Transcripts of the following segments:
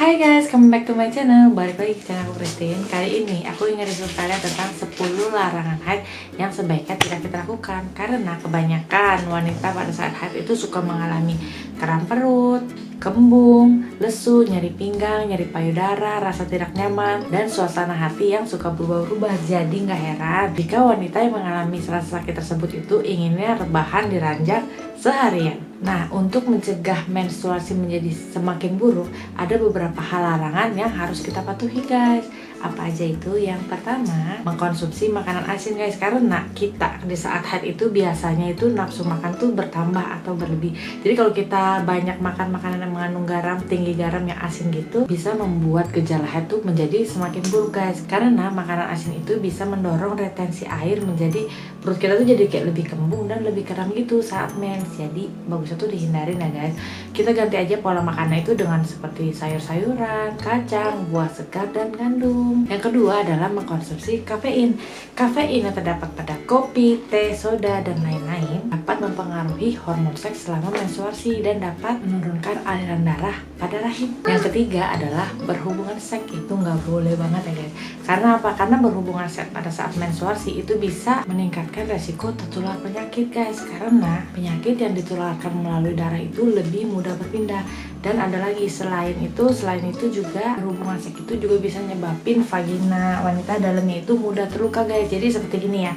Hai guys, come back to my channel. Balik lagi ke channel aku Christine. Kali ini aku ingin review kalian tentang 10 larangan haid yang sebaiknya tidak kita lakukan. Karena kebanyakan wanita pada saat haid itu suka mengalami kram perut, kembung, lesu, nyeri pinggang, nyeri payudara, rasa tidak nyaman, dan suasana hati yang suka berubah-ubah. Jadi nggak heran jika wanita yang mengalami rasa sakit tersebut itu inginnya rebahan di ranjang seharian. Nah, untuk mencegah menstruasi menjadi semakin buruk, ada beberapa hal larangan yang harus kita patuhi guys. Apa aja itu? Yang pertama, mengkonsumsi makanan asin guys. Karena kita di saat haid itu biasanya itu nafsu makan tuh bertambah atau berlebih. Jadi kalau kita banyak makan makanan yang mengandung garam, tinggi garam yang asin gitu, bisa membuat gejala haid tuh menjadi semakin buruk guys. Karena makanan asin itu bisa mendorong retensi air, menjadi perut kita tuh jadi kayak lebih kembung dan lebih kram gitu saat mens. Jadi bagusnya tuh dihindarin ya guys. Kita ganti aja pola makannya itu dengan seperti sayur-sayuran, kacang, buah segar, dan gandum. Yang kedua adalah mengkonsumsi kafein. Kafein yang terdapat pada kopi, teh, soda, dan lain-lain dapat mempengaruhi hormon seks selama menstruasi dan dapat menurunkan aliran darah pada rahim. Yang ketiga adalah berhubungan seks. Itu nggak boleh banget ya guys. Karena apa? Karena berhubungan seks pada saat menstruasi itu bisa meningkatkan resiko tertular penyakit guys. Karena penyakit yang ditularkan melalui darah itu lebih mudah berpindah. Dan ada lagi selain itu juga berhubungan seks itu juga bisa nyebabin vagina wanita dalamnya itu mudah terluka guys. Jadi seperti gini ya,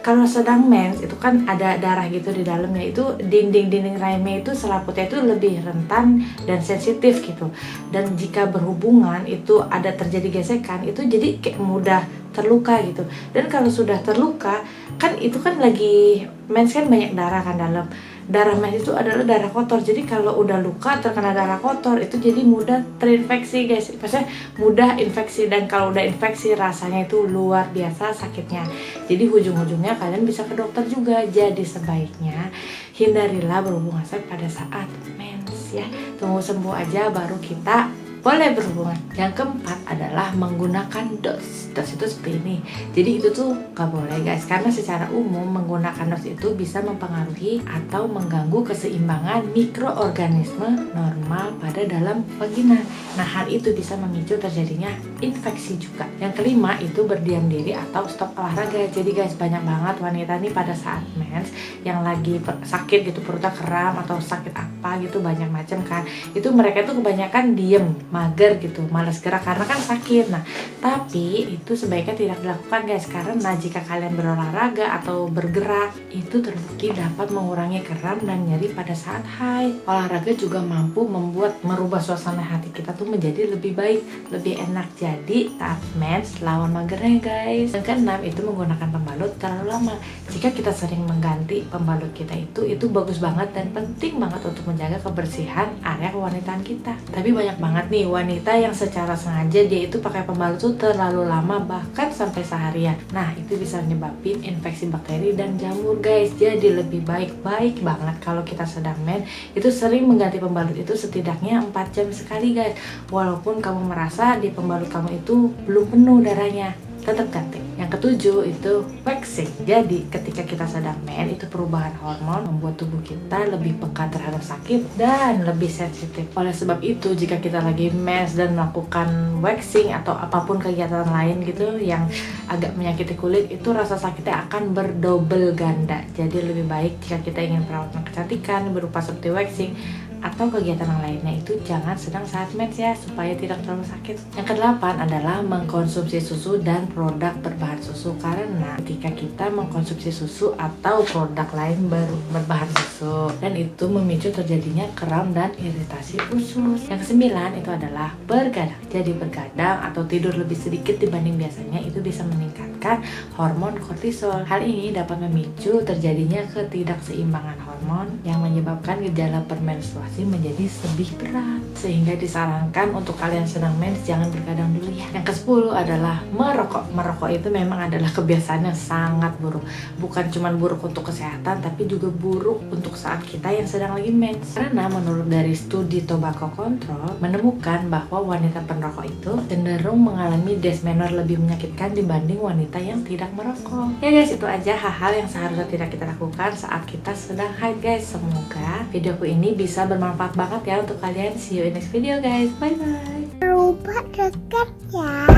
kalau sedang mens itu kan ada darah gitu di dalamnya, itu dinding rahimnya itu selaputnya itu lebih rentan dan sensitif gitu. Dan jika berhubungan itu ada terjadi gesekan, itu jadi kayak mudah terluka gitu. Dan kalau sudah terluka kan itu kan lagi mens kan banyak darah kan dalam. Darah mens itu adalah darah kotor. Jadi kalau udah luka terkena darah kotor itu jadi mudah terinfeksi guys. Maksudnya mudah infeksi, dan kalau udah infeksi rasanya itu luar biasa sakitnya. Jadi ujung-ujungnya kalian bisa ke dokter juga. Jadi sebaiknya hindarilah berhubungan seks pada saat mens ya. Tunggu sembuh aja baru kita boleh berhubungan. Yang keempat adalah menggunakan dos. Dos itu seperti ini. Jadi itu tuh gak boleh guys, karena secara umum menggunakan dos itu bisa mempengaruhi atau mengganggu keseimbangan mikroorganisme normal pada dalam vagina. Nah, hal itu bisa memicu terjadinya infeksi juga. Yang kelima itu berdiam diri atau stop olahraga. Jadi guys, banyak banget wanita nih pada saat mens yang lagi sakit gitu, perutnya kram atau sakit apa gitu, banyak macam kan. Itu mereka tuh kebanyakan diem, mager gitu, malas gerak karena kan sakit. Nah, tapi itu sebaiknya tidak dilakukan guys, karena jika kalian berolahraga atau bergerak itu terbukti dapat mengurangi kram dan nyeri pada saat haid. Olahraga juga mampu merubah suasana hati kita tuh menjadi lebih baik, lebih enak. Jadi saat mens lawan magernya guys. Yang keenam itu menggunakan pembalut terlalu lama. Jika kita sering mengganti pembalut kita itu bagus banget dan penting banget untuk menjaga kebersihan area kewanitaan kita. Tapi banyak banget nih wanita yang secara sengaja dia itu pakai pembalut tuh terlalu lama, bahkan sampai seharian. Nah, itu bisa menyebabkan infeksi bakteri dan jamur guys. Jadi lebih baik banget kalau kita sedang mens itu sering mengganti pembalut itu setidaknya 4 jam sekali guys. Walaupun kamu merasa di pembalut kamu itu belum penuh darahnya, tetap ganti. Yang ketujuh itu waxing. Jadi ketika kita sedang mens itu perubahan hormon membuat tubuh kita lebih peka terhadap sakit dan lebih sensitif. Oleh sebab itu jika kita lagi mens dan melakukan waxing atau apapun kegiatan lain gitu yang agak menyakiti kulit, itu rasa sakitnya akan berdobel ganda. Jadi lebih baik jika kita ingin perawatan kecantikan berupa seperti waxing atau kegiatan yang lainnya itu jangan sedang saat mens ya, supaya tidak terlalu sakit. Yang kedelapan adalah mengkonsumsi susu dan produk berbahan susu. Karena ketika kita mengkonsumsi susu atau produk lain berbahan susu, dan itu memicu terjadinya kram dan iritasi usus. Yang kesembilan itu adalah bergadang. Jadi bergadang atau tidur lebih sedikit dibanding biasanya itu bisa meningkatkan hormon kortisol. Hal ini dapat memicu terjadinya ketidakseimbangan hormon yang menyebabkan gejala permenstruasi menjadi lebih berat, sehingga disarankan untuk kalian sedang mens jangan bergadang dulu ya. Yang ke-10 adalah merokok. Merokok itu memang adalah kebiasaan yang sangat buruk. Bukan cuma buruk untuk kesehatan, tapi juga buruk untuk saat kita yang sedang lagi mens. Karena menurut dari studi Tobacco Control menemukan bahwa wanita penrokok itu cenderung mengalami desmenor lebih menyakitkan dibanding wanita wanita yang tidak merokok. Ya guys, itu aja hal-hal yang seharusnya tidak kita lakukan saat kita sedang haid guys. Semoga videoku ini bisa bermanfaat banget ya untuk kalian. See you in next video guys, bye bye. Lupa deket ya.